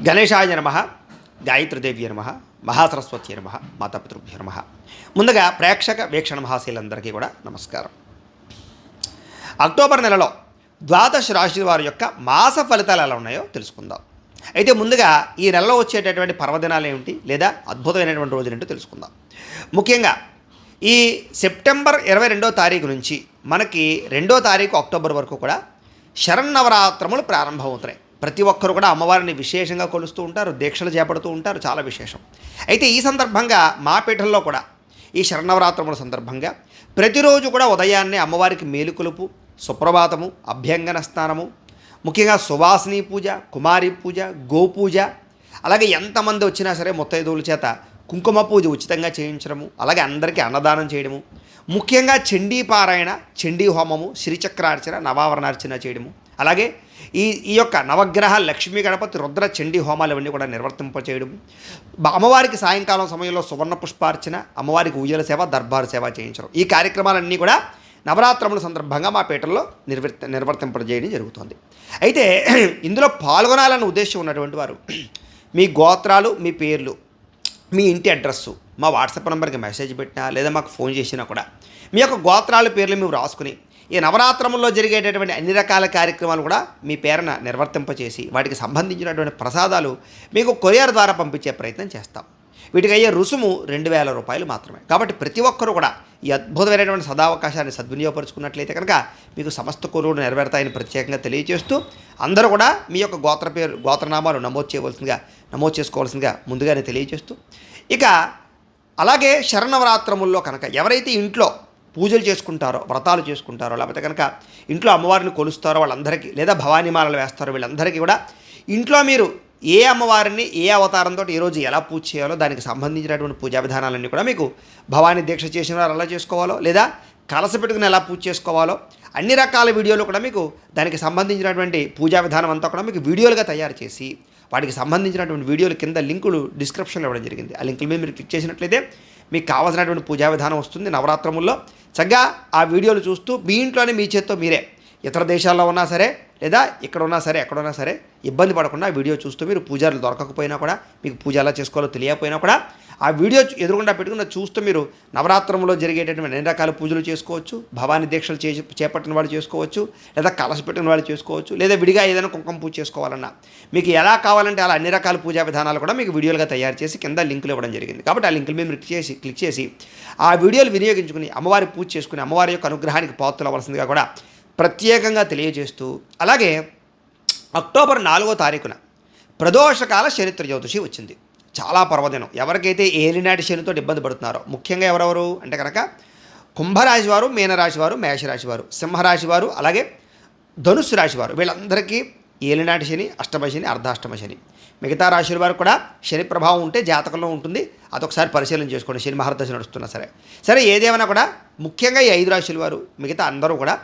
గణేశాయ నమః, గాయత్రీదేవ్య నమః, మహాసరస్వతి నమః, మాతాపితృభ్యో నమః. ముందుగా ప్రేక్షక వీక్షణ మహాశీలందరికీ కూడా నమస్కారం. అక్టోబర్ నెలలో ద్వాదశ రాశి వారి యొక్క మాస ఫలితాలు ఎలా ఉన్నాయో తెలుసుకుందాం. అయితే ముందుగా ఈ నెలలో వచ్చేటటువంటి పర్వదినాలు ఏమిటి లేదా అద్భుతమైనటువంటి రోజులు ఏంటో తెలుసుకుందాం. ముఖ్యంగా ఈ సెప్టెంబర్ 22వ తారీఖు నుంచి మనకి 2వ తారీఖు అక్టోబర్ వరకు కూడా శరన్నవరాత్రములు ప్రారంభమవుతున్నాయి. ప్రతి ఒక్కరు కూడా అమ్మవారిని విశేషంగా కొలుస్తూ ఉంటారు, దీక్షలు చేపడుతూ ఉంటారు, చాలా విశేషం. అయితే ఈ సందర్భంగా మా పీఠంలో కూడా ఈ శరన్నవరాత్రముల సందర్భంగా ప్రతిరోజు కూడా ఉదయాన్నే అమ్మవారికి మేలుకొలుపు, సుప్రభాతము, అభ్యంగన స్నానము, ముఖ్యంగా సువాసిని పూజ, కుమారి పూజ, గోపూజ, అలాగే ఎంతమంది వచ్చినా సరే ముత్తైదువుల చేత కుంకుమ పూజ ఉచితంగా చేయించడము, అలాగే అందరికీ అన్నదానం చేయడము, ముఖ్యంగా చండీ పారాయణ, చండీ హోమము, శ్రీచక్రార్చన, నవావరణార్చన చేయడము, అలాగే ఈ యొక్క నవగ్రహ లక్ష్మీ గణపతి రుద్ర చండీ హోమాలు ఇవన్నీ కూడా నిర్వర్తింపచేయడము, అమ్మవారికి సాయంకాలం సమయంలో సువర్ణ పుష్పార్చన, అమ్మవారికి ఉయ్యల సేవ, దర్బారు సేవ చేయించడం, ఈ కార్యక్రమాలన్నీ కూడా నవరాత్రముల సందర్భంగా మా పీఠంలో నిర్వర్తింపజేయడం జరుగుతుంది. అయితే ఇందులో పాల్గొనాలన్న ఉద్దేశం ఉన్నటువంటి వారు మీ గోత్రాలు, మీ పేర్లు, మీ ఇంటి అడ్రస్సు మా వాట్సాప్ నెంబర్కి మెసేజ్ పెట్టినా లేదా మాకు ఫోన్ చేసినా కూడా మీ యొక్క గోత్రాల పేర్లు మేము రాసుకుని ఈ నవరాత్రముల్లో జరిగేటటువంటి అన్ని రకాల కార్యక్రమాలు కూడా మీ పేరున నిర్వర్తింపచేసి వాటికి సంబంధించినటువంటి ప్రసాదాలు మీకు కొరియర్ ద్వారా పంపించే ప్రయత్నం చేస్తాం. వీటికి అయ్యే రుసుము 2,000 రూపాయలు మాత్రమే. కాబట్టి ప్రతి ఒక్కరూ కూడా ఈ అద్భుతమైనటువంటి సదావకాశాన్ని సద్వినియోగపరుచుకున్నట్లయితే కనుక మీకు సమస్త కోరులు నెరవేరుతాయని ప్రత్యేకంగా తెలియజేస్తూ అందరూ కూడా మీ యొక్క గోత్రనామాలు నమోదు చేసుకోవాల్సిందిగా ముందుగానే తెలియజేస్తూ, ఇక అలాగే శరన్నవరాత్రముల్లో కనుక ఎవరైతే ఇంట్లో పూజలు చేసుకుంటారో, వ్రతాలు చేసుకుంటారో, లేకపోతే కనుక ఇంట్లో అమ్మవారిని కొలుస్తారో వాళ్ళందరికీ, లేదా భవానీమాలలు వేస్తారో వీళ్ళందరికీ కూడా ఇంట్లో మీరు ఏ అమ్మవారిని ఏ అవతారంతో ఈరోజు ఎలా పూజ చేయాలో దానికి సంబంధించినటువంటి పూజా విధానాలన్నీ కూడా మీకు భవానీ దీక్ష చేసిన వారు ఎలా చేసుకోవాలో, లేదా కలస పెట్టుకుని ఎలా పూజ చేసుకోవాలో అన్ని రకాల వీడియోలు కూడా మీకు దానికి సంబంధించినటువంటి పూజా విధానం అంతా కూడా మీకు వీడియోలుగా తయారు చేసి వాటికి సంబంధించినటువంటి వీడియోలు కింద లింకులు డిస్క్రిప్షన్లో ఇవ్వడం జరిగింది. ఆ లింకుల మీద మీరు క్లిక్ చేసినట్లయితే మీకు కావాల్సినటువంటి పూజా విధానం వస్తుంది. నవరాత్రముల్లో చక్కగా ఆ వీడియోలు చూస్తూ మీ ఇంట్లోనే మీ చేత్తో మీరే ఇతర దేశాల్లో ఉన్నా సరే లేదా ఇక్కడ ఉన్నా సరే ఎక్కడున్నా సరే ఇబ్బంది పడకుండా ఆ వీడియో చూస్తూ మీరు పూజలు దొరకకపోయినా కూడా, మీకు పూజ ఎలా చేసుకోవాలో తెలియకపోయినా కూడా ఆ వీడియో ఎదురుగుండా పెట్టుకున్న చూస్తూ మీరు నవరాత్రంలో జరిగేటటువంటి అన్ని రకాల పూజలు చేసుకోవచ్చు. భవానీ దీక్షలు చేపట్టిన వాళ్ళు చేసుకోవచ్చు, లేదా కలశ పెట్టిన వాళ్ళు చేసుకోవచ్చు, లేదా విడిగా ఏదైనా కుంకుమ పూజ చేసుకోవాలన్నా మీకు ఎలా కావాలంటే అలా అన్ని రకాల పూజా విధానాలు కూడా మీకు వీడియోలుగా తయారు చేసి కింద లింకులు ఇవ్వడం జరిగింది. కాబట్టి ఆ లింకులు మీరు క్లిక్ చేసి ఆ వీడియోలు వినియోగించుకుని అమ్మవారి పూజ చేసుకుని అమ్మవారి యొక్క అనుగ్రహానికి పాత్రలు అవ్వాల్సిందిగా కూడా ప్రత్యేకంగా తెలియజేస్తూ, అలాగే అక్టోబర్ 4వ తారీఖున ప్రదోషకాల శని త్రయోదశి వచ్చింది. చాలా పర్వదినం. ఎవరికైతే ఏలినాటి శనితో ఇబ్బంది పడుతున్నారో, ముఖ్యంగా ఎవరెవరు అంటే కనుక కుంభరాశి వారు, మీనరాశి వారు, మేషరాశి వారు, సింహరాశి వారు, అలాగే ధనుస్సు రాశి వారు, వీళ్ళందరికీ ఏలినాటి శని, అష్టమ శని, అర్ధాష్టమ శని. మిగతా రాశుల వారు కూడా శని ప్రభావం ఉంటే జాతకంలో ఉంటుంది. అదొకసారి పరిశీలన చేసుకోండి, శని మహర్దశ నడుస్తున్నా సరే ఏదేమైనా కూడా ముఖ్యంగా ఈ 5 రాశుల వారు మిగతా అందరూ కూడా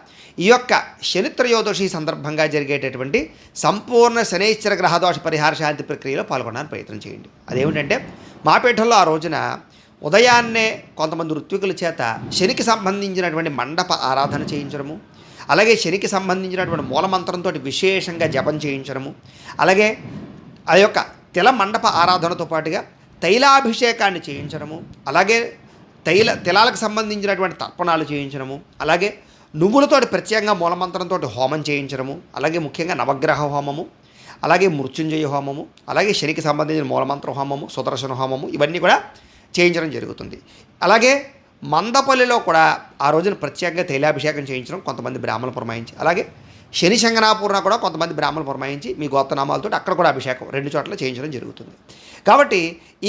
ఈ యొక్క శని త్రయోదశి సందర్భంగా జరిగేటటువంటి సంపూర్ణ శనైశ్చర గ్రహదోష పరిహార శాంతి ప్రక్రియలో పాల్గొనడానికి ప్రయత్నం చేయండి. అదేమిటంటే మా పీఠంలో ఆ రోజున ఉదయాన్నే కొంతమంది ఋత్వికుల చేత శనికి సంబంధించినటువంటి మండప ఆరాధన చేయించడము, అలాగే శనికి సంబంధించినటువంటి మూలమంత్రంతో విశేషంగా జపం చేయించడము, అలాగే ఆ యొక్క తిల మండప ఆరాధనతో పాటుగా తైలాభిషేకాన్ని చేయించడము, అలాగే తిలాలకు సంబంధించినటువంటి తర్పణాలు చేయించడము, అలాగే నువ్వులతోటి ప్రత్యేకంగా మూలమంత్రంతో హోమం చేయించడము, అలాగే ముఖ్యంగా నవగ్రహ హోమము, అలాగే మృత్యుంజయ హోమము, అలాగే శనికి సంబంధించిన మూలమంత్ర హోమము, సుదర్శన హోమము, ఇవన్నీ కూడా చేయించడం జరుగుతుంది. అలాగే మందపల్లిలో కూడా ఆ రోజున ప్రత్యేకంగా తైలాభిషేకం చేయించడం కొంతమంది బ్రాహ్మణులు పురమాయించి, అలాగే శని శంగనాపూర్ణ కూడా కొంతమంది బ్రాహ్మణులు పురమాయించి మీ గోత్రనామాలతో అక్కడ కూడా అభిషేకం 2 చోట్ల చేయించడం జరుగుతుంది. కాబట్టి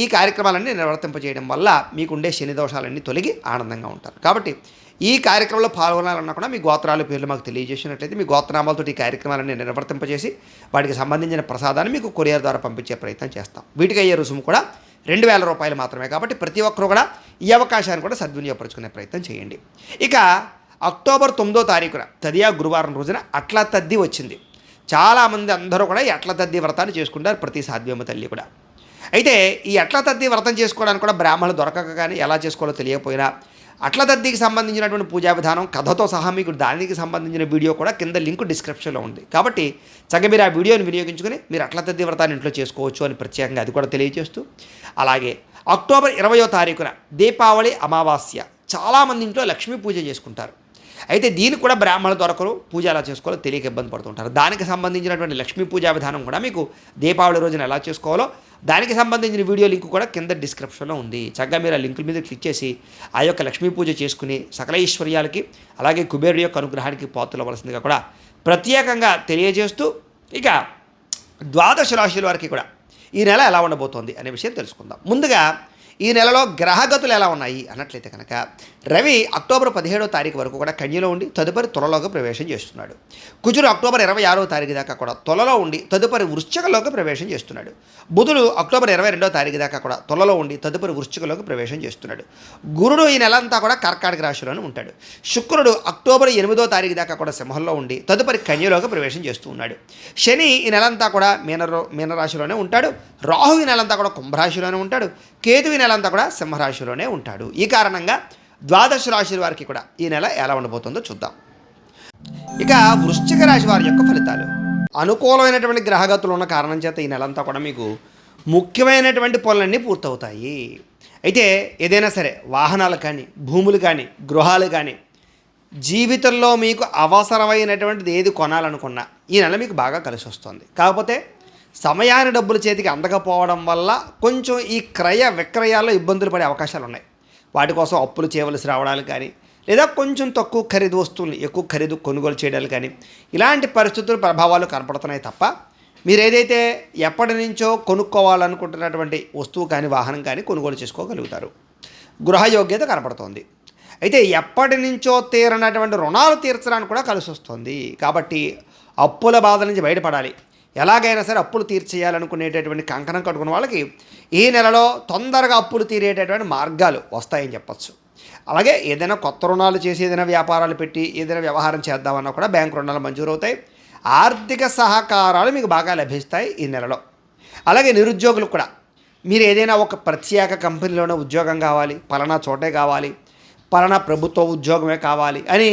ఈ కార్యక్రమాలన్నీ నిర్వర్తింపజేయడం వల్ల మీకుండే శని దోషాలన్నీ తొలగి ఆనందంగా ఉంటారు. కాబట్టి ఈ కార్యక్రమంలో పాల్గొనాలన్నా కూడా మీ గోత్రాల పేర్లు మాకు తెలియజేసినట్లయితే మీ గోత్రనామాలతో ఈ కార్యక్రమాలన్నీ నిర్వర్తింపజేసి వాటికి సంబంధించిన ప్రసాదాన్ని మీకు కొరియర్ ద్వారా పంపించే ప్రయత్నం చేస్తాం. వీటికి అయ్యే రుసుము కూడా 2,000 రూపాయలు మాత్రమే. కాబట్టి ప్రతి ఒక్కరూ కూడా ఈ అవకాశాన్ని కూడా సద్వినియోగపరుచుకునే ప్రయత్నం చేయండి. ఇక అక్టోబర్ 9వ తారీఖున తదియా గురువారం రోజున అట్ల తద్ది వచ్చింది. చాలామంది అందరూ కూడా ఈ అట్ల తద్ది వ్రతాన్ని చేసుకుంటారు, ప్రతి సాధ్యమ తల్లి కూడా. అయితే ఈ అట్ల తద్ది వ్రతం చేసుకోవడానికి కూడా బ్రాహ్మణులు దొరకక కానీ ఎలా చేసుకోవాలో తెలియకపోయినా అట్లతద్దికి సంబంధించినటువంటి పూజా విధానం కథతో సహా మీకు దానికి సంబంధించిన వీడియో కూడా కింద లింక్ డిస్క్రిప్షన్లో ఉంది. కాబట్టి చక్కగా మీరు ఆ వీడియోని వినియోగించుకుని మీరు అట్లతద్ది వ్రతాన్ని ఇంట్లో చేసుకోవచ్చు అని ప్రత్యేకంగా అది కూడా తెలియజేస్తూ, అలాగే అక్టోబర్ 20వ తారీఖున దీపావళి అమావాస్య చాలామంది ఇంట్లో లక్ష్మీ పూజ చేసుకుంటారు. అయితే దీనికి కూడా బ్రాహ్మణుల దొరకరు, పూజ ఎలా చేసుకోవాలో తెలియక ఇబ్బంది పడుతుంటారు. దానికి సంబంధించినటువంటి లక్ష్మీ పూజా విధానం కూడా మీకు దీపావళి రోజున ఎలా చేసుకోవాలో దానికి సంబంధించిన వీడియో లింక్ కూడా కింద డిస్క్రిప్షన్లో ఉంది. చక్కగా మీరు ఆ లింకుల మీద క్లిక్ చేసి ఆ యొక్క లక్ష్మీ పూజ చేసుకుని సకల ఐశ్వర్యాలకి అలాగే కుబేరుడి యొక్క అనుగ్రహానికి పాత్రలవలసిందిగా కూడా ప్రత్యేకంగా తెలియజేస్తూ, ఇక ద్వాదశ రాశుల వారికి కూడా ఈ నెల ఎలా ఉండబోతోంది అనే విషయం తెలుసుకుందాం. ముందుగా ఈ నెలలో గ్రహగతులు ఎలా ఉన్నాయి అన్నట్లయితే కనుక రవి అక్టోబర్ 17వ తారీఖు వరకు కూడా కన్యలో ఉండి తదుపరి తులలోకి ప్రవేశం చేస్తున్నాడు. కుజుడు అక్టోబర్ 26వ తారీఖు దాకా కూడా తులలో ఉండి తదుపరి వృశ్చికలోకి ప్రవేశం చేస్తున్నాడు. బుధుడు అక్టోబర్ 22వ తారీఖు దాకా కూడా తులలో ఉండి తదుపరి వృశ్చికలోకి ప్రవేశం చేస్తున్నాడు. గురుడు ఈ నెలంతా కూడా కర్కాటక రాశిలోనే ఉంటాడు. శుక్రుడు అక్టోబర్ 8వ తారీఖు దాకా కూడా సింహంలో ఉండి తదుపరి కన్యలోకి ప్రవేశం చేస్తూ ఉన్నాడు. శని ఈ నెలంతా కూడా మీనరాశిలోనే ఉంటాడు. రాహు ఈ నెలంతా కూడా కుంభరాశిలోనే ఉంటాడు. కేతు ఈ నెలంతా కూడా సింహరాశిలోనే ఉంటాడు. ఈ కారణంగా ద్వాదశ రాశుల వారికి కూడా ఈ నెల ఎలా ఉండబోతుందో చూద్దాం. ఇక వృశ్చిక రాశి వారి యొక్క ఫలితాలు. అనుకూలమైనటువంటి గ్రహగతులు ఉన్న కారణం చేత ఈ నెలంతా కూడా మీకు ముఖ్యమైనటువంటి పనులన్నీ పూర్తవుతాయి. అయితే ఏదైనా సరే వాహనాలు కానీ, భూములు కానీ, గృహాలు కానీ, జీవితంలో మీకు అవసరమైనటువంటిది ఏది కొనాలనుకున్నా ఈ నెల మీకు బాగా కలిసి వస్తుంది. కాకపోతే సమయాన్ని డబ్బులు చేతికి అందకపోవడం వల్ల కొంచెం ఈ క్రయ విక్రయాల్లో ఇబ్బందులు పడే అవకాశాలు ఉన్నాయి. వాటి కోసం అప్పులు చేయవలసి రావడాలు కానీ, లేదా కొంచెం తక్కువ ఖరీదు వస్తువులు ఎక్కువ ఖరీదు కొనుగోలు చేయడాలు కానీ, ఇలాంటి పరిస్థితుల ప్రభావాలు కనపడుతున్నాయి తప్ప మీరు ఏదైతే ఎప్పటి నుంచో కొనుక్కోవాలనుకుంటున్నటువంటి వస్తువు కానీ, వాహనం కానీ కొనుగోలు చేసుకోగలుగుతారు. గృహయోగ్యత కనపడుతోంది. అయితే ఎప్పటి నుంచో తీరనటువంటి రుణాలు తీర్చడానికి కూడా కలిసి వస్తుంది. కాబట్టి అప్పుల బాధ నుంచి బయటపడాలి, ఎలాగైనా సరే అప్పులు తీర్చేయాలనుకునేటటువంటి కంకణం కట్టుకున్న వాళ్ళకి ఈ నెలలో తొందరగా అప్పులు తీరేటటువంటి మార్గాలు వస్తాయని చెప్పచ్చు. అలాగే ఏదైనా కొత్త రుణాలు చేసి ఏదైనా వ్యాపారాలు పెట్టి ఏదైనా వ్యవహారం చేద్దామన్నా కూడా బ్యాంకు రుణాలు మంజూరు అవుతాయి. ఆర్థిక సహకారాలు మీకు బాగా లభిస్తాయి ఈ నెలలో. అలాగే నిరుద్యోగులకు కూడా మీరు ఏదైనా ఒక ప్రత్యేక కంపెనీలోనే ఉద్యోగం కావాలి, పలానా చోటే కావాలి, పలానా ప్రభుత్వ ఉద్యోగమే కావాలి అని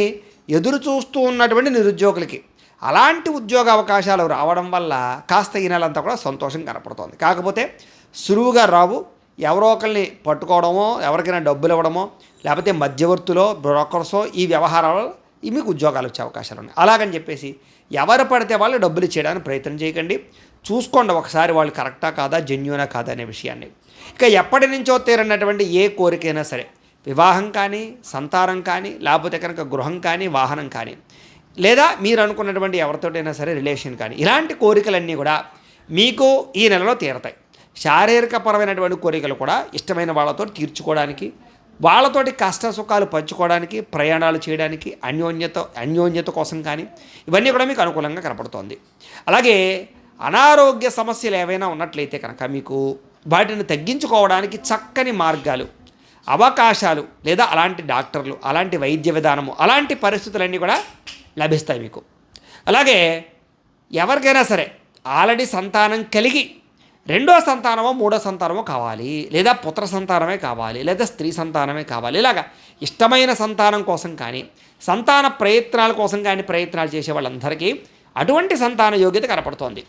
ఎదురు చూస్తూ ఉన్నటువంటి నిరుద్యోగులకి అలాంటి ఉద్యోగ అవకాశాలు రావడం వల్ల కాస్త ఈ నెలంతా కూడా సంతోషం కనపడుతోంది. కాకపోతే సులువుగా రావు. ఎవరో ఒకరిని పట్టుకోవడమో, ఎవరికైనా డబ్బులు ఇవ్వడమో, లేకపోతే మధ్యవర్తులో బ్రోకర్సో ఈ వ్యవహారాలు మీకు ఉద్యోగాలు వచ్చే అవకాశాలు ఉన్నాయి. అలాగని చెప్పేసి ఎవరు పడితే వాళ్ళు డబ్బులు చేయడానికి ప్రయత్నం చేయకండి. చూసుకోండి ఒకసారి వాళ్ళు కరెక్టా కాదా, జెన్యూనా కాదా అనే విషయాన్ని. ఇక ఎప్పటి నుంచో తీరనటువంటి ఏ కోరికైనా సరే, వివాహం కానీ, సంతానం కానీ, లేకపోతే కనుక గృహం కానీ, వాహనం కానీ, లేదా మీరు అనుకున్నటువంటి ఎవరితోటైనా సరే రిలేషన్ కానీ, ఇలాంటి కోరికలన్నీ కూడా మీకు ఈ నెలలో తీరతాయి. శారీరకపరమైనటువంటి కోరికలు కూడా ఇష్టమైన వాళ్ళతో తీర్చుకోవడానికి, వాళ్ళతోటి కష్ట సుఖాలు పంచుకోవడానికి, ప్రయాణాలు చేయడానికి, అన్యోన్యత కోసం కానీ ఇవన్నీ కూడా మీకు అనుకూలంగా కనపడుతోంది. అలాగే అనారోగ్య సమస్యలు ఏవైనా ఉన్నట్లయితే కనుక మీకు వాటిని తగ్గించుకోవడానికి చక్కని మార్గాలు, అవకాశాలు, లేదా అలాంటి డాక్టర్లు, అలాంటి వైద్య విధానము, అలాంటి పరిస్థితులన్నీ కూడా లభిస్తాయి మీకు. అలాగే ఎవరికైనా సరే ఆల్రెడీ సంతానం కలిగి రెండో సంతానమో మూడో సంతానమో కావాలి, లేదా పుత్ర సంతానమే కావాలి, లేదా స్త్రీ సంతానమే కావాలి, ఇలాగా ఇష్టమైన సంతానం కోసం కానీ, సంతాన ప్రయత్నాల కోసం కానీ ప్రయత్నాలు చేసే వాళ్ళందరికీ అటువంటి సంతాన యోగ్యత కనపడుతోంది.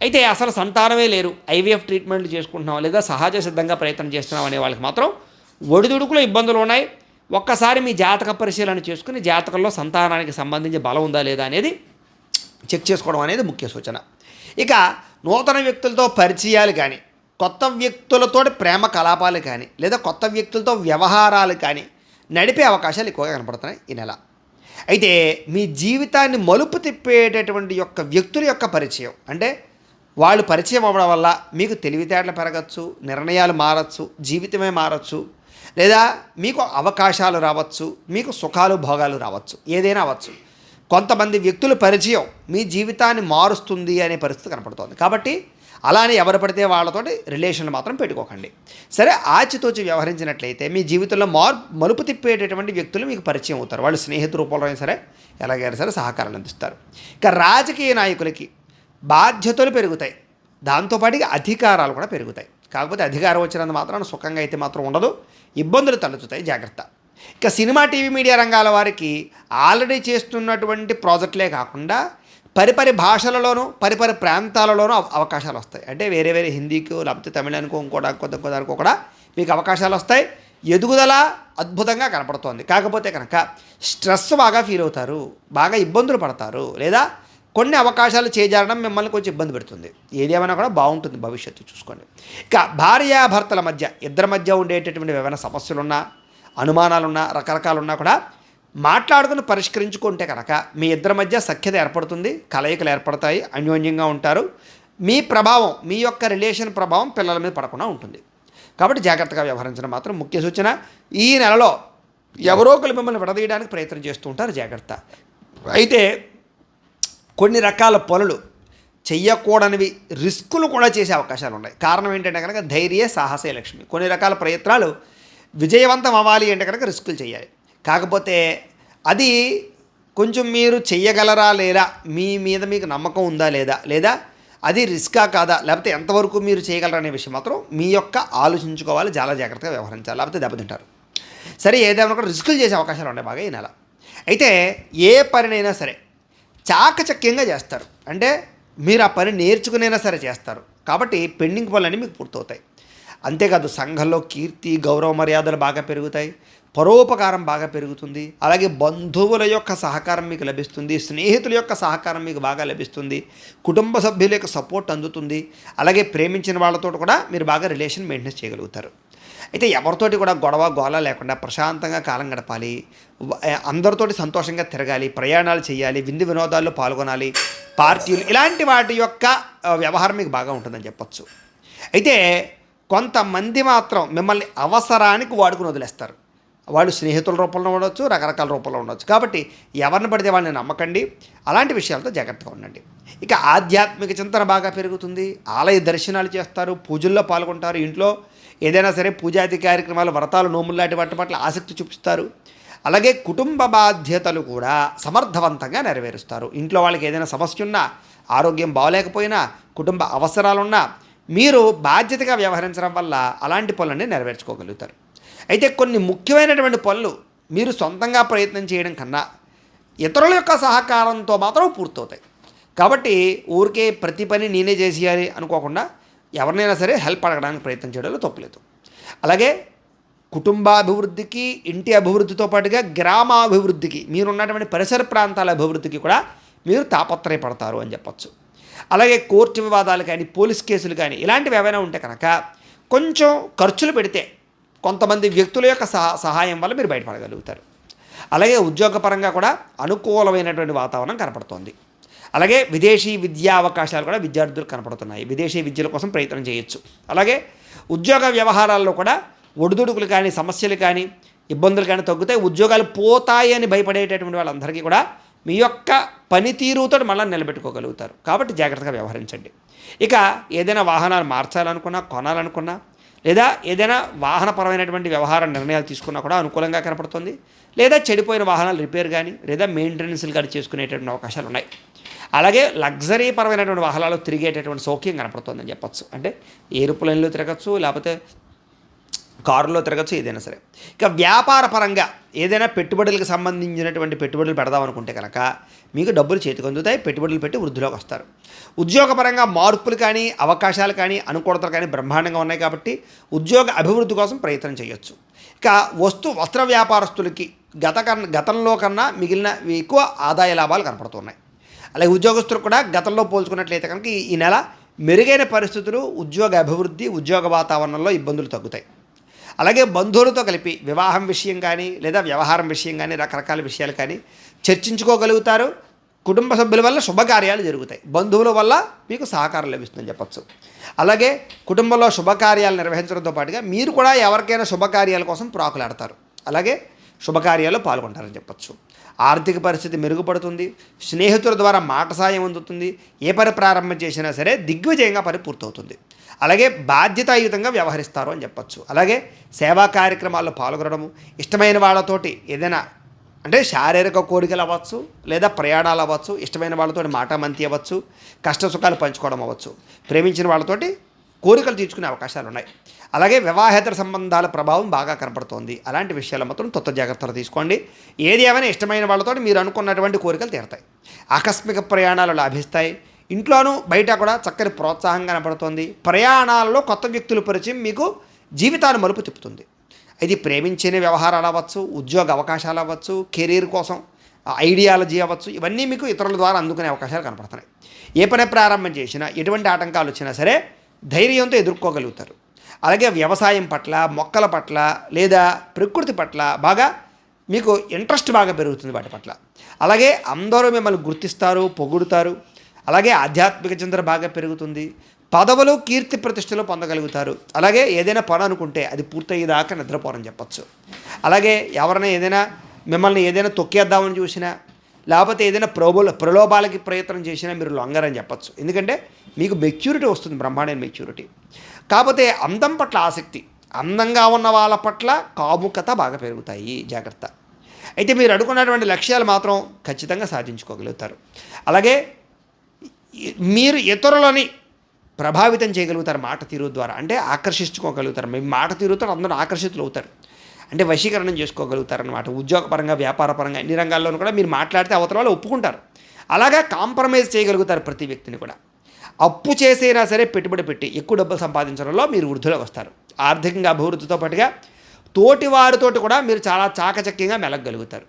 అయితే అసలు సంతానమే లేరు, ఐవీఎఫ్ ట్రీట్మెంట్లు చేసుకుంటున్నాం, లేదా సహజ సిద్ధంగా ప్రయత్నం చేస్తున్నాం అనే వాళ్ళకి మాత్రం ఒడిదుడుకులో ఇబ్బందులు ఉన్నాయి. ఒక్కసారి మీ జాతక పరిశీలన చేసుకుని జాతకంలో సంతానానికి సంబంధించి బలం ఉందా లేదా అనేది చెక్ చేసుకోవడం అనేది ముఖ్య సూచన. ఇక నూతన వ్యక్తులతో పరిచయాలు కానీ, కొత్త వ్యక్తులతో ప్రేమ కలాపాలు కానీ, లేదా కొత్త వ్యక్తులతో వ్యవహారాలు కానీ నడిపే అవకాశాలు ఎక్కువగా కనపడుతున్నాయి ఈ నెల. అయితే మీ జీవితాన్ని మలుపు తిప్పేటటువంటి యొక్క వ్యక్తుల యొక్క పరిచయం, అంటే వాళ్ళు పరిచయం అవ్వడం వల్ల మీకు తెలివితేటలు పెరగచ్చు, నిర్ణయాలు మారచ్చు, జీవితమే మారచ్చు, లేదా మీకు అవకాశాలు రావచ్చు, మీకు సుఖాలు భోగాలు రావచ్చు, ఏదైనా అవ్వచ్చు. కొంతమంది వ్యక్తుల పరిచయం మీ జీవితాన్ని మారుస్తుంది అనే పరిస్థితి కనపడుతోంది. కాబట్టి అలానే ఎవరు పడితే వాళ్ళతోటి రిలేషన్లు మాత్రం పెట్టుకోకండి. సరే, ఆచితూచి వ్యవహరించినట్లయితే మీ జీవితంలో మలుపు తిప్పేటటువంటి వ్యక్తులు మీకు పరిచయం అవుతారు. వాళ్ళు స్నేహితు రూపంలో అయినా సరే ఎలాగైనా సరే సహకారాలు అందిస్తారు. ఇక రాజకీయ నాయకులకి బాధ్యతలు పెరుగుతాయి, దాంతోపాటుగా అధికారాలు కూడా పెరుగుతాయి. కాకపోతే అధికారం వచ్చినంత మాత్రాన సుఖంగా అయితే మాత్రం ఉండదు, ఇబ్బందులు తలెత్తుతాయి, జాగ్రత్త. ఇక సినిమా, టీవీ, మీడియా రంగాల వారికి ఆల్రెడీ చేస్తున్నటువంటి ప్రాజెక్టులే కాకుండా పరిపరి భాషలలోనూ పరిపరి ప్రాంతాలలోనూ అవకాశాలు వస్తాయి. అంటే వేరే వేరే హిందీకో లేకపోతే తమిళానికో ఇంకోదానికో కూడా మీకు అవకాశాలు వస్తాయి. ఎదుగుదల అద్భుతంగా కనపడుతోంది. కాకపోతే కనుక స్ట్రెస్ బాగా ఫీల్ అవుతారు, బాగా ఇబ్బందులు పడతారు, లేదా కొన్ని అవకాశాలు చేజారడం మిమ్మల్ని కొంచెం ఇబ్బంది పెడుతుంది. ఏదేమైనా కూడా బాగుంటుంది భవిష్యత్తు చూసుకోండి. ఇక భార్యాభర్తల మధ్య ఇద్దరి మధ్య ఉండేటటువంటి ఏమైనా సమస్యలున్నా, అనుమానాలున్నా, రకరకాలున్నా కూడా మాట్లాడుకుని పరిష్కరించుకుంటే కనుక మీ ఇద్దరి మధ్య సఖ్యత ఏర్పడుతుంది, కలయికలు ఏర్పడతాయి, అన్యోన్యంగా ఉంటారు. మీ ప్రభావం, మీ యొక్క రిలేషన్ ప్రభావం పిల్లల మీద పడకుండా ఉంటుంది. కాబట్టి జాగ్రత్తగా వ్యవహరించడం మాత్రం ముఖ్య సూచన. ఈ నెలలో ఎవరో ఒకరు మిమ్మల్ని విడదీయడానికి ప్రయత్నం చేస్తూ ఉంటారు, జాగ్రత్త. అయితే కొన్ని రకాల పనులు చెయ్యకూడనివి, రిస్కులు కూడా చేసే అవకాశాలు ఉన్నాయి. కారణం ఏంటంటే కనుక ధైర్య సాహసే లక్ష్మి. కొన్ని రకాల ప్రయత్నాలు విజయవంతం అవ్వాలి అంటే కనుక రిస్కులు చేయాలి. కాకపోతే అది కొంచెం మీరు చెయ్యగలరా లేదా, మీ మీద మీకు నమ్మకం ఉందా లేదా, లేదా అది రిస్కా కాదా, లేకపోతే ఎంతవరకు మీరు చేయగలరా అనే విషయం మాత్రం మీ యొక్క ఆలోచించుకోవాలి. చాలా జాగ్రత్తగా వ్యవహరించాలి, లేకపోతే దెబ్బతింటారు. సరే, ఏదైనా కూడా రిస్కులు చేసే అవకాశాలు ఉన్నాయి బాగా ఈ నెల. అయితే ఏ పనినైనా సరే చాకచక్యంగా చేస్తారు. అంటే మీరు ఆ పని నేర్చుకునైనా సరే చేస్తారు. కాబట్టి పెండింగ్ పనులన్నీ మీకు పూర్తవుతాయి. అంతేకాదు సంఘంలో కీర్తి, గౌరవ మర్యాదలు బాగా పెరుగుతాయి, పరోపకారం బాగా పెరుగుతుంది. అలాగే బంధువుల యొక్క సహకారం మీకు లభిస్తుంది, స్నేహితుల యొక్క సహకారం మీకు బాగా లభిస్తుంది, కుటుంబ సభ్యుల యొక్క సపోర్ట్ అందుతుంది. అలాగే ప్రేమించిన వాళ్ళతో కూడా మీరు బాగా రిలేషన్ మెయింటెనెన్స్ చేయగలుగుతారు. అయితే ఎవరితోటి కూడా గొడవ గోళ లేకుండా ప్రశాంతంగా కాలం గడపాలి, అందరితోటి సంతోషంగా తిరగాలి, ప్రయాణాలు చేయాలి, విందు వినోదాల్లో పాల్గొనాలి, పార్టీలు, ఇలాంటి వాటి యొక్క వ్యవహారం మీకు బాగా ఉంటుందని చెప్పచ్చు. అయితే కొంతమంది మాత్రం మిమ్మల్ని అవసరానికి వాడుకుని వదిలేస్తారు. వాళ్ళు స్నేహితుల రూపంలో ఉండొచ్చు, రకరకాల రూపంలో ఉండొచ్చు. కాబట్టి ఎవరిని పడితే వాళ్ళని నమ్మకండి. అలాంటి విషయాలతో జాగ్రత్తగా ఉండండి. ఇక ఆధ్యాత్మిక చింతన బాగా పెరుగుతుంది, ఆలయ దర్శనాలు చేస్తారు, పూజల్లో పాల్గొంటారు, ఇంట్లో ఏదైనా సరే పూజాది కార్యక్రమాలు, వ్రతాలు, నోములు లాంటి వాటి పట్ల ఆసక్తి చూపిస్తారు. అలాగే కుటుంబ బాధ్యతలు కూడా సమర్థవంతంగా నెరవేరుస్తారు. ఇంట్లో వాళ్ళకి ఏదైనా సమస్య ఉన్నా, ఆరోగ్యం బాగోలేకపోయినా, కుటుంబ అవసరాలున్నా మీరు బాధ్యతగా వ్యవహరించడం వల్ల అలాంటి పనులన్నీ నెరవేర్చుకోగలుగుతారు. అయితే కొన్ని ముఖ్యమైనటువంటి పనులు మీరు సొంతంగా ప్రయత్నం చేయడం కన్నా ఇతరుల యొక్క సహకారంతో మాత్రం పూర్తవుతాయి. కాబట్టి ఊరికే ప్రతి పని నేనే చేసేయాలి అనుకోకుండా ఎవరినైనా సరే హెల్ప్ అడగడానికి ప్రయత్నం చేయడంలో తప్పులేదు. అలాగే కుటుంబాభివృద్ధికి, ఇంటి అభివృద్ధితో పాటుగా గ్రామాభివృద్ధికి, మీరున్నటువంటి పరిసర ప్రాంతాల అభివృద్ధికి కూడా మీరు తాపత్రయపడతారు అని చెప్పచ్చు. అలాగే కోర్టు వివాదాలు కానీ, పోలీస్ కేసులు కానీ ఇలాంటివి ఏవైనా ఉంటే కనుక కొంచెం ఖర్చులు పెడితే కొంతమంది వ్యక్తుల యొక్క సహాయం వల్ల మీరు బయటపడగలుగుతారు. అలాగే ఉద్యోగపరంగా కూడా అనుకూలమైనటువంటి వాతావరణం కనపడుతోంది. అలాగే విదేశీ విద్యా అవకాశాలు కూడా విద్యార్థులకు కనపడుతున్నాయి. విదేశీ విద్యల కోసం ప్రయత్నం చేయొచ్చు. అలాగే ఉద్యోగ వ్యవహారాల్లో కూడా ఒడిదుడుకులు కానీ, సమస్యలు కానీ, ఇబ్బందులు కానీ తగ్గుతాయి. ఉద్యోగాలు పోతాయి అని భయపడేటటువంటి వాళ్ళందరికీ కూడా మీ యొక్క పనితీరుతో మళ్ళీ నిలబెట్టుకోగలుగుతారు. కాబట్టి జాగ్రత్తగా వ్యవహరించండి. ఇక ఏదైనా వాహనాలు మార్చాలనుకున్నా, కొనాలనుకున్నా, లేదా ఏదైనా వాహనపరమైనటువంటి వ్యవహార నిర్ణయాలు తీసుకున్నా కూడా అనుకూలంగా కనపడుతుంది. లేదా చెడిపోయిన వాహనాలు రిపేర్ కానీ, లేదా మెయింటెనెన్స్లు కానీ చేసుకునేటటువంటి అవకాశాలు ఉన్నాయి. అలాగే లగ్జరీ పరమైనటువంటి వాహనాలు తిరిగేటటువంటి సౌఖ్యం కనపడుతుందని చెప్పచ్చు. అంటే ఏరోప్లేన్లో తిరగచ్చు, లేకపోతే కారులో తిరగచ్చు, ఏదైనా సరే. ఇక వ్యాపార పరంగా ఏదైనా పెట్టుబడులకు సంబంధించినటువంటి పెట్టుబడులు పెడదాం అనుకుంటే కనుక మీకు డబ్బులు చేతికి అందుతాయి, పెట్టుబడులు పెట్టి వృద్ధిలోకి వస్తారు. ఉద్యోగపరంగా మార్పులు కానీ, అవకాశాలు కానీ, అనుకూలతలు కానీ బ్రహ్మాండంగా ఉన్నాయి. కాబట్టి ఉద్యోగ అభివృద్ధి కోసం ప్రయత్నం చేయొచ్చు. ఇక వస్త్ర వ్యాపారస్తులకి గతంలో కన్నా మిగిలిన ఎక్కువ ఆదాయ లాభాలు కనపడుతున్నాయి. అలాగే ఉద్యోగస్తులకు కూడా గతంలో పోల్చుకున్నట్లయితే కనుక ఈ నెల మెరుగైన పరిస్థితులు, ఉద్యోగ అభివృద్ధి, ఉద్యోగ వాతావరణంలో ఇబ్బందులు తగ్గుతాయి. అలాగే బంధువులతో కలిపి వివాహం విషయం కానీ, లేదా వ్యవహారం విషయం కానీ, రకరకాల విషయాలు కానీ చర్చించుకోగలుగుతారు. కుటుంబ సభ్యుల వల్ల శుభకార్యాలు జరుగుతాయి. బంధువుల వల్ల మీకు సహకారం లభిస్తుందని చెప్పచ్చు. అలాగే కుటుంబంలో శుభకార్యాలు నిర్వహించడంతో పాటుగా మీరు కూడా ఎవరికైనా శుభకార్యాల కోసం ప్రాకులాడతారు. అలాగే శుభకార్యాల్లో పాల్గొంటారని చెప్పచ్చు. ఆర్థిక పరిస్థితి మెరుగుపడుతుంది. స్నేహితుల ద్వారా మాట సాయం అందుతుంది. ఏ పని ప్రారంభం చేసినా సరే దిగ్విజయంగా పని పూర్తవుతుంది. అలాగే బాధ్యతాయుతంగా వ్యవహరిస్తారు అని చెప్పచ్చు. అలాగే సేవా కార్యక్రమాల్లో పాల్గొనడము, ఇష్టమైన వాళ్ళతోటి ఏదైనా అంటే శారీరక కోరికలు అవ్వచ్చు, లేదా ప్రయాణాలు అవ్వచ్చు, ఇష్టమైన వాళ్ళతోటి మాట మంతి అవ్వచ్చు, కష్ట సుఖాలు పంచుకోవడం అవ్వచ్చు, ప్రేమించిన వాళ్ళతోటి కోరికలు తీర్చుకునే అవకాశాలు ఉన్నాయి. అలాగే వివాహేతర సంబంధాల ప్రభావం బాగా కనపడుతోంది. అలాంటి విషయాల్లో మాత్రం తొత్త జాగ్రత్తలు తీసుకోండి. ఏది ఏమైనా ఇష్టమైన వాళ్ళతో మీరు అనుకున్నటువంటి కోరికలు తీరుతాయి. ఆకస్మిక ప్రయాణాలు లాభిస్తాయి. ఇంట్లోనూ బయట కూడా చక్కని ప్రోత్సాహం కనపడుతోంది. ప్రయాణాలలో కొత్త వ్యక్తుల పరిచయం మీకు జీవితాన్ని మలుపు తిప్పుతుంది. ఇది ప్రేమించిన వ్యవహారాలు అవ్వచ్చు, ఉద్యోగ అవకాశాలు అవ్వచ్చు, కెరీర్ కోసం ఐడియాలజీ అవ్వచ్చు, ఇవన్నీ మీకు ఇతరుల ద్వారా అందుకునే అవకాశాలు కనపడుతున్నాయి. ఏ పని ప్రారంభం చేసినా ఎటువంటి ఆటంకాలు వచ్చినా సరే ధైర్యంతో ఎదుర్కోగలుగుతారు. అలాగే వ్యవసాయం పట్ల, మొక్కల పట్ల లేదా ప్రకృతి పట్ల బాగా మీకు ఇంట్రెస్ట్ బాగా పెరుగుతుంది వాటి పట్ల. అలాగే అందరూ మిమ్మల్ని గుర్తిస్తారు, పొగుడుతారు. అలాగే ఆధ్యాత్మిక చింతన బాగా పెరుగుతుంది. పదవులు, కీర్తి ప్రతిష్టలు పొందగలుగుతారు. అలాగే ఏదైనా పని అనుకుంటే అది పూర్తయ్యేదాకా నిద్రపోరని చెప్పచ్చు. అలాగే ఎవరైనా ఏదైనా మిమ్మల్ని ఏదైనా తొక్కేద్దామని చూసినా లేకపోతే ఏదైనా ప్రలోభాలకి ప్రయత్నం చేసినా మీరు లొంగరని చెప్పచ్చు. ఎందుకంటే మీకు మెచ్యూరిటీ వస్తుంది, బ్రహ్మాండమైన మెచ్యూరిటీ. కాకపోతే అందం పట్ల ఆసక్తి, అందంగా ఉన్న వాళ్ళ పట్ల కాముకత బాగా పెరుగుతాయి, జాగ్రత్త. అయితే మీరు అనుకున్నటువంటి లక్ష్యాలు మాత్రం ఖచ్చితంగా సాధించుకోగలుగుతారు. అలాగే మీరు ఇతరులని ప్రభావితం చేయగలుగుతారు మాట తీరు ద్వారా. అంటే ఆకర్షించుకోగలుగుతారు. మీ మాట తీరుతో అందరూ ఆకర్షితులు అవుతారు. అంటే వశీకరణం చేసుకోగలుగుతారనమాట. ఉద్యోగపరంగా, వ్యాపారపరంగా అన్ని రంగాల్లోనూ కూడా మీరు మాట్లాడితే అవతల వాళ్ళు ఒప్పుకుంటారు. అలాగా కాంప్రమైజ్ చేయగలుగుతారు ప్రతి వ్యక్తిని కూడా. అప్పు చేసైనా సరే పెట్టుబడి పెట్టి ఎక్కువ డబ్బులు సంపాదించడంలో మీరు వృద్ధిలోకి వస్తారు. ఆర్థికంగా అభివృద్ధితో పాటుగా తోటి వారితోటి కూడా మీరు చాలా చాకచక్యంగా మెలగగలుగుతారు.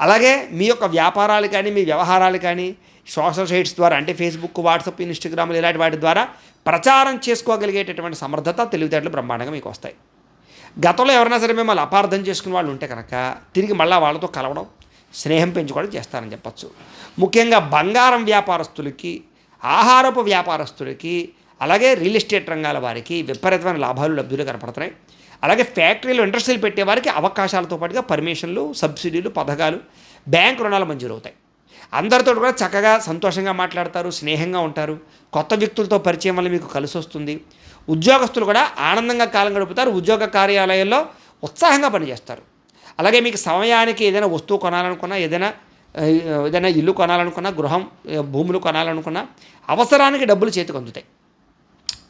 అలాగే మీ యొక్క వ్యాపారాలు కానీ, మీ వ్యవహారాలు కానీ సోషల్ సైట్స్ ద్వారా, అంటే ఫేస్బుక్, వాట్సాప్, ఇన్స్టాగ్రామ్లు ఇలాంటి వాటి ద్వారా ప్రచారం చేసుకోగలిగేటటువంటి సమర్థత, తెలివితేటలు బ్రహ్మాండంగా మీకు వస్తాయి. గతంలో ఎవరైనా సరే మిమ్మల్ని అపార్థం చేసుకునే వాళ్ళు ఉంటే కనుక తిరిగి మళ్ళీ వాళ్ళతో కలవడం, స్నేహం పెంచుకోవడం చేస్తారని చెప్పచ్చు. ముఖ్యంగా బంగారం వ్యాపారస్తులకి, ఆహారపు వ్యాపారస్తులకి, అలాగే రియల్ ఎస్టేట్ రంగాల వారికి విపరీతమైన లాభాలు, లబ్ధులు కనపడుతున్నాయి. అలాగే ఫ్యాక్టరీలు, ఇండస్ట్రీలు పెట్టేవారికి అవకాశాలతో పాటుగా పర్మిషన్లు, సబ్సిడీలు, పథకాలు, బ్యాంకు రుణాలు మంజూరవుతాయి. అందరితో కూడా చక్కగా సంతోషంగా మాట్లాడతారు, స్నేహంగా ఉంటారు. కొత్త వ్యక్తులతో పరిచయం వల్ల మీకు కలిసి వస్తుంది. ఉద్యోగస్తులు కూడా ఆనందంగా కాలం గడుపుతారు. ఉద్యోగ కార్యాలయాల్లో ఉత్సాహంగా పనిచేస్తారు. అలాగే మీకు సమయానికి ఏదైనా వస్తువు కొనాలనుకున్నా, ఏదైనా ఇల్లు కొనాలనుకున్నా, గృహం, భూములు కొనాలనుకున్నా అవసరానికి డబ్బులు చేతికి అందుతాయి.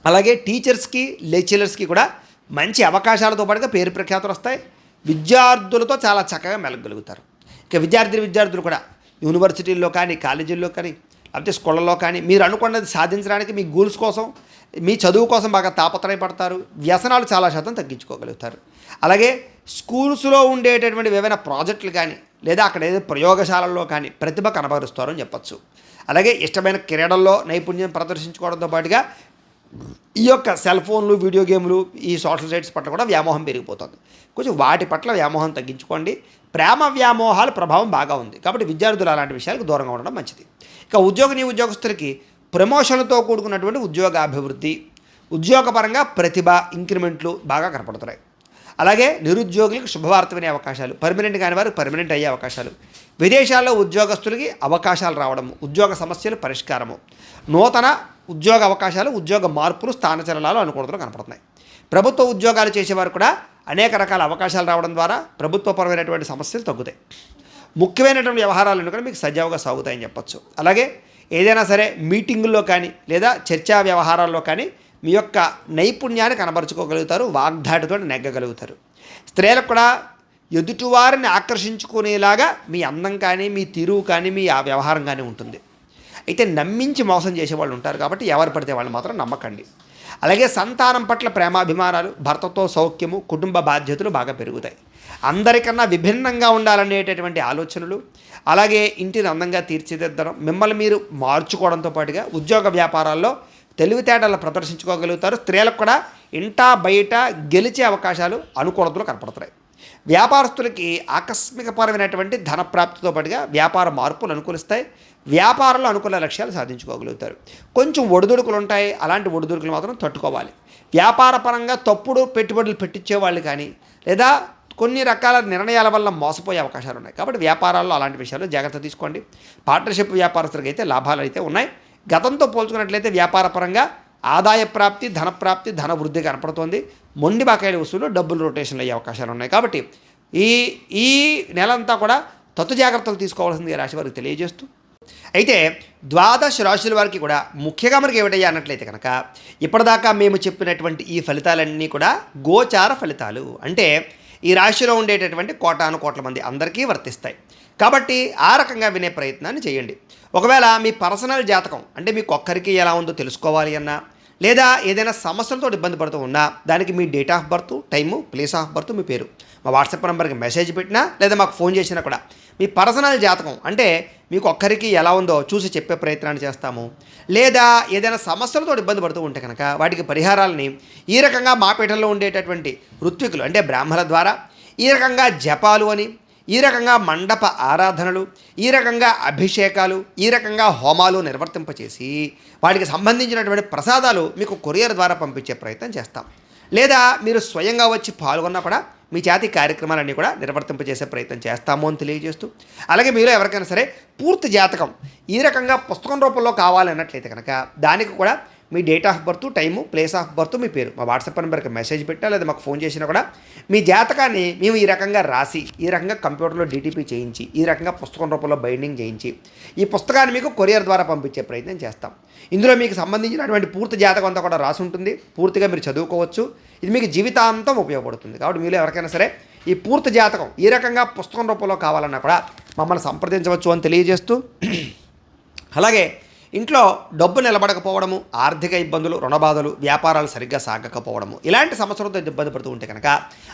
అలాగే టీచర్స్కి, లెక్చరర్స్కి కూడా మంచి అవకాశాలతో పాటుగా పేరు ప్రఖ్యాతులు వస్తాయి. విద్యార్థులతో చాలా చక్కగా మెలగలుగుతారు. ఇక విద్యార్థులు కూడా యూనివర్సిటీల్లో కానీ, కాలేజీల్లో కానీ, లేకపోతే స్కూళ్ళల్లో కానీ మీరు అనుకున్నది సాధించడానికి, మీ గోల్స్ కోసం, మీ చదువు కోసం బాగా తాపత్రయపడతారు. వ్యసనాలు చాలా శాతం తగ్గించుకోగలుగుతారు. అలాగే స్కూల్స్లో ఉండేటటువంటి ఏవైనా ప్రాజెక్టులు కానీ లేదా అక్కడ ఏదో ప్రయోగశాలల్లో కానీ ప్రతిభ కనబరుస్తారు అని చెప్పచ్చు. అలాగే ఇష్టమైన క్రీడల్లో నైపుణ్యం ప్రదర్శించుకోవడంతో పాటుగా ఈ యొక్క సెల్ ఫోన్లు, వీడియో గేమ్లు, ఈ సోషల్ సైట్స్ పట్ల కూడా వ్యామోహం పెరిగిపోతుంది. కొంచెం వాటి పట్ల వ్యామోహం తగ్గించుకోండి. ప్రేమ వ్యామోహాల ప్రభావం బాగా ఉంది కాబట్టి విద్యార్థులు అలాంటి విషయాలకు దూరంగా ఉండడం మంచిది. ఇక ఉద్యోగస్తులకి ప్రమోషన్లతో కూడుకున్నటువంటి ఉద్యోగాభివృద్ధి, ఉద్యోగపరంగా ప్రతిభ, ఇంక్రిమెంట్లు బాగా కనపడుతున్నాయి. అలాగే నిరుద్యోగులకు శుభవార్త వినే అవకాశాలు, పర్మనెంట్ కాని వారు పర్మనెంట్ అయ్యే అవకాశాలు, విదేశాల్లో ఉద్యోగస్తులకి అవకాశాలు రావడము, ఉద్యోగ సమస్యలు పరిష్కారము, నూతన ఉద్యోగ అవకాశాలు, ఉద్యోగ మార్పులు, స్థానచలనాలు అనుకూలతలు కనపడుతున్నాయి. ప్రభుత్వ ఉద్యోగాలు చేసేవారు కూడా అనేక రకాల అవకాశాలు రావడం ద్వారా ప్రభుత్వపరమైనటువంటి సమస్యలు తగ్గుతాయి. ముఖ్యమైనటువంటి వ్యవహారాలను కూడా మీకు సజావుగా సాగుతాయని చెప్పచ్చు. అలాగే ఏదైనా సరే మీటింగుల్లో కానీ లేదా చర్చా వ్యవహారాల్లో కానీ మీ యొక్క నైపుణ్యాన్ని కనబరుచుకోగలుగుతారు, వాగ్దాటితో నెగ్గగలుగుతారు. స్త్రీలకు కూడా ఎదుటివారిని ఆకర్షించుకునేలాగా మీ అందం కానీ, మీ తీరువు కానీ, మీ ఆ వ్యవహారం కానీ ఉంటుంది. అయితే నమ్మించి మోసం చేసేవాళ్ళు ఉంటారు కాబట్టి ఎవరు పడితే వాళ్ళు మాత్రం నమ్మకండి. అలాగే సంతానం పట్ల ప్రేమాభిమానాలు, భర్తతో సౌఖ్యము, కుటుంబ బాధ్యతలు బాగా పెరుగుతాయి. అందరికన్నా విభిన్నంగా ఉండాలనేటటువంటి ఆలోచనలు, అలాగే ఇంటిని అందంగా తీర్చిదిద్దడం, మిమ్మల్ని మీరు మార్చుకోవడంతో పాటుగా ఉద్యోగ వ్యాపారాల్లో తెలివితేటలు ప్రదర్శించుకోగలుగుతారు. స్త్రీలకు కూడా ఇంటా బయట గెలిచే అవకాశాలు, అనుకూలతలు కనపడుతున్నాయి. వ్యాపారస్తులకి ఆకస్మికపరమైనటువంటి ధన ప్రాప్తితో పాటుగా వ్యాపార మార్పులు అనుకూలిస్తాయి. వ్యాపారంలో అనుకూల లక్ష్యాలు సాధించుకోగలుగుతారు. కొంచెం ఒడిదుడుకులు ఉంటాయి, అలాంటి ఒడిదుడుకులు మాత్రం తట్టుకోవాలి. వ్యాపార పరంగా తప్పుడు పెట్టుబడులు పెట్టించే వాళ్ళు కానీ లేదా కొన్ని రకాల నిర్ణయాల వల్ల మోసపోయే అవకాశాలు ఉన్నాయి కాబట్టి వ్యాపారాల్లో అలాంటి విషయాలు జాగ్రత్త తీసుకోండి. పార్ట్నర్షిప్ వ్యాపారస్తులకు అయితే లాభాలు అయితే ఉన్నాయి. గతంతో పోల్చుకున్నట్లయితే వ్యాపార పరంగా ఆదాయ ప్రాప్తి, ధనప్రాప్తి, ధన వృద్ధి కనపడుతోంది. మొండి బకాయిల వసూలు, డబ్బులు రొటేషన్లు అయ్యే అవకాశాలు ఉన్నాయి కాబట్టి ఈ నెలంతా కూడా తత్తు జాగ్రత్తలు తీసుకోవాల్సింది రాశి వారికి తెలియజేస్తూ అయితే ద్వాదశ రాశుల వారికి కూడా ముఖ్యంగా మనకి ఏమిటయ్యా అన్నట్లయితే కనుక ఇప్పటిదాకా మేము చెప్పినటువంటి ఈ ఫలితాలన్నీ కూడా గోచార ఫలితాలు. అంటే ఈ రాశిలో ఉండేటటువంటి కోటాను కోట్ల మంది అందరికీ వర్తిస్తాయి. కాబట్టి ఆ రకంగా వినే ప్రయత్నాన్ని చేయండి. ఒకవేళ మీ పర్సనల్ జాతకం అంటే మీకు ఒక్కరికి ఎలా ఉందో తెలుసుకోవాలి అన్నా, లేదా ఏదైనా సమస్యలతో ఇబ్బంది పడుతూ ఉన్నా దానికి మీ date of birth, time, place of birth, మీ పేరు మా వాట్సాప్ నెంబర్కి మెసేజ్ పెట్టినా లేదా మాకు ఫోన్ చేసినా కూడా మీ పర్సనల్ జాతకం అంటే మీకు ఒక్కరికి ఎలా ఉందో చూసి చెప్పే ప్రయత్నాన్ని చేస్తాము. లేదా ఏదైనా సమస్యలతో ఇబ్బంది పడుతూ ఉంటే కనుక వాటికి పరిహారాలని ఈ రకంగా మా పీఠంలో ఉండేటటువంటి ఋత్వికులు అంటే బ్రాహ్మణుల ద్వారా ఈ రకంగా జపాలు అని, ఈ రకంగా మండప ఆరాధనలు, ఈ రకంగా అభిషేకాలు, ఈ రకంగా హోమాలు నిర్వర్తింపచేసి వాటికి సంబంధించినటువంటి ప్రసాదాలు మీకు కొరియర్ ద్వారా పంపించే ప్రయత్నం చేస్తాం. లేదా మీరు స్వయంగా వచ్చి పాల్గొన్నా కూడా మీ జాతి కార్యక్రమాలన్నీ కూడా నిర్వర్తింపజేసే ప్రయత్నం చేస్తాము అని తెలియజేస్తూ, అలాగే మీరు ఎవరికైనా సరే పూర్తి జాతకం ఈ రకంగా పుస్తకం రూపంలో కావాలన్నట్లయితే కనుక దానికి కూడా మీ date of birth, time, place of birth, మీ పేరు మా వాట్సాప్ నెంబర్కి మెసేజ్ పెట్టా లేదా మాకు ఫోన్ చేసినా కూడా మీ జాతకాన్ని మేము ఈ రకంగా రాసి ఈ రకంగా కంప్యూటర్లో డీటీపీ చేయించి ఈ రకంగా పుస్తకం రూపంలో బైండింగ్ చేయించి ఈ పుస్తకాన్ని మీకు కొరియర్ ద్వారా పంపించే ప్రయత్నం చేస్తాం. ఇందులో మీకు సంబంధించినటువంటి పూర్తి జాతకం అంతా కూడా రాసి ఉంటుంది. పూర్తిగా మీరు చదువుకోవచ్చు. ఇది మీకు జీవితాంతం ఉపయోగపడుతుంది. కాబట్టి మీరు ఎవరికైనా సరే ఈ పూర్తి జాతకం ఈ రకంగా పుస్తకం రూపంలో కావాలన్నా కూడా మమ్మల్ని సంప్రదించవచ్చు అని తెలియజేస్తూ, అలాగే ఇంట్లో డబ్బు నిలబడకపోవడము, ఆర్థిక ఇబ్బందులు, రుణబాధలు, వ్యాపారాలు సరిగ్గా సాగకపోవడము ఇలాంటి సమస్యలతో ఇబ్బంది పడుతూ ఉంటే కనుక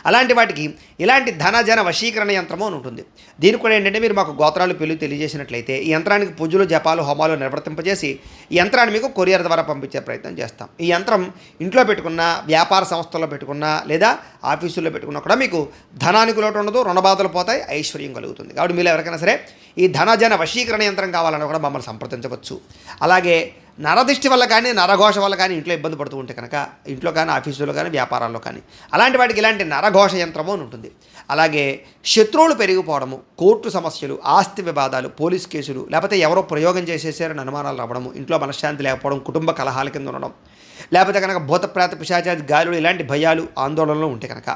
అలాంటి వాటికి ఇలాంటి ధనజన వశీకరణ యంత్రము అని ఉంటుంది. దీనికి కూడా ఏంటంటే మీరు మాకు గోత్రాలు పేర్లు తెలియజేసినట్లయితే ఈ యంత్రానికి పూజలు, జపాలు, హోమాలు నిర్వర్తింపజేసి ఈ యంత్రాన్ని మీకు కొరియర్ ద్వారా పంపించే ప్రయత్నం చేస్తాం. ఈ యంత్రం ఇంట్లో పెట్టుకున్న, వ్యాపార సంస్థల్లో పెట్టుకున్న లేదా ఆఫీసుల్లో పెట్టుకున్నా కూడా మీకు ధనానికి లోటు ఉండదు, రుణబాధలు పోతాయి, ఐశ్వర్యం కలుగుతుంది. కాబట్టి మీరు ఎవరికైనా సరే ఈ ధనజన వశీకరణ యంత్రం కావాలన్నా కూడా మమ్మల్ని సంప్రదించవచ్చు. అలాగే నరదిష్టి వల్ల కానీ, నరఘోష వల్ల కానీ ఇంట్లో ఇబ్బంది పడుతూ ఉంటే కనుక ఇంట్లో కానీ, ఆఫీసులో కానీ, వ్యాపారాల్లో కానీ అలాంటి వాటికి ఇలాంటి నరఘోష యంత్రము అని ఉంటుంది. అలాగే శత్రువులు పెరిగిపోవడము, కోర్టు సమస్యలు, ఆస్తి వివాదాలు, పోలీస్ కేసులు, లేకపోతే ఎవరో ప్రయోగం చేసేసారని అనుమానాలు రావడము, ఇంట్లో మనశ్శాంతి లేకపోవడం, కుటుంబ కలహాల కింద ఉండడం, లేకపోతే కనుక భూతప్రేత పిశాచాది గాలులు ఇలాంటి భయాలు, ఆందోళనలు ఉంటే కనుక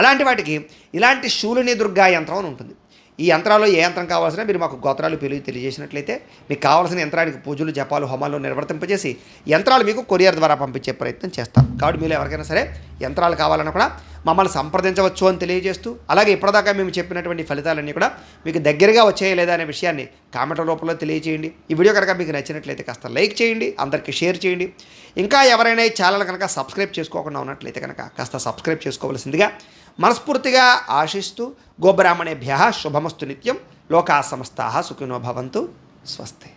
అలాంటి వాటికి ఇలాంటి శూలిని దుర్గా యంత్రం అని ఉంటుంది. ఈ యంత్రాల్లో ఏ యంత్రం కావాల్సిన మీరు మాకు గోత్రాలు పేర్లు తెలియజేసినట్లయితే మీకు కావాల్సిన యంత్రానికి పూజలు, జపాలు, హోమాలు నిర్వర్తింపజేసి యంత్రాలు మీకు కొరియర్ ద్వారా పంపించే ప్రయత్నం చేస్తాం. కాబట్టి మీరు ఎవరికైనా సరే యంత్రాలు కావాలన్నా కూడా మమ్మల్ని సంప్రదించవచ్చు అని తెలియజేస్తూ, అలాగే ఇప్పటిదాకా మేము చెప్పినటువంటి ఫలితాలన్నీ కూడా మీకు దగ్గరగా వచ్చాయా లేదా అనే విషయాన్ని కామెంట్ రూపంలో తెలియజేయండి. ఈ వీడియో కనుక మీకు నచ్చినట్లయితే కాస్త లైక్ చేయండి, అందరికీ షేర్ చేయండి. ఇంకా ఎవరైనా ఈ ఛానల్ కనుక సబ్స్క్రైబ్ చేసుకోకుండా ఉన్నట్లయితే కనుక కాస్త సబ్స్క్రైబ్ చేసుకోవాల్సిందిగా మనస్ఫూర్తిగా ఆశిస్తూ, గోబ్రాహ్మణేభ్యః శుభమస్తు నిత్యం, లోకా సమస్తాః సుఖినో భవంతు, స్వస్తి.